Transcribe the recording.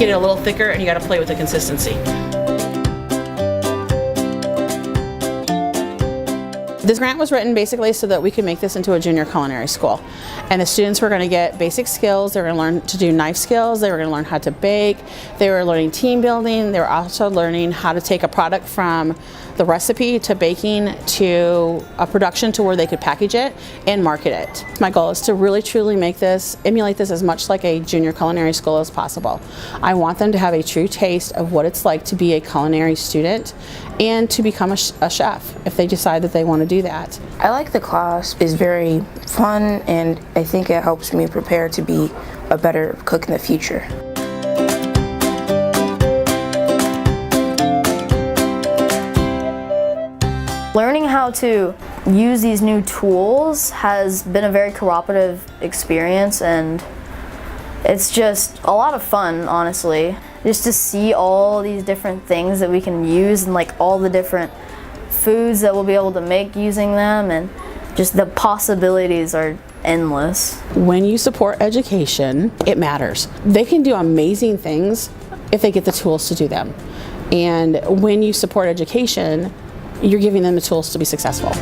get it a little thicker, and you got to play with the consistency. This grant was written basically so that we could make this into a junior culinary school. And the students were going to get basic skills. They were going to learn to do knife skills. They were going to learn how to bake. They were learning team building. They were also learning how to take a product from the recipe to baking to a production to where they could package it and market it. My goal is to really truly make this, emulate this as much like a junior culinary school as possible. I want them to have a true taste of what it's like to be a culinary student and to become a chef if they decide that they want to do that. I like the class. It's very fun, and I think it helps me prepare to be a better cook in the future. Learning how to use these new tools has been a very cooperative experience, and it's just a lot of fun, honestly. Just to see all these different things that we can use and like all the different foods that we'll be able to make using them, and just the possibilities are endless. When you support education, it matters. They can do amazing things if they get the tools to do them. And when you support education, you're giving them the tools to be successful.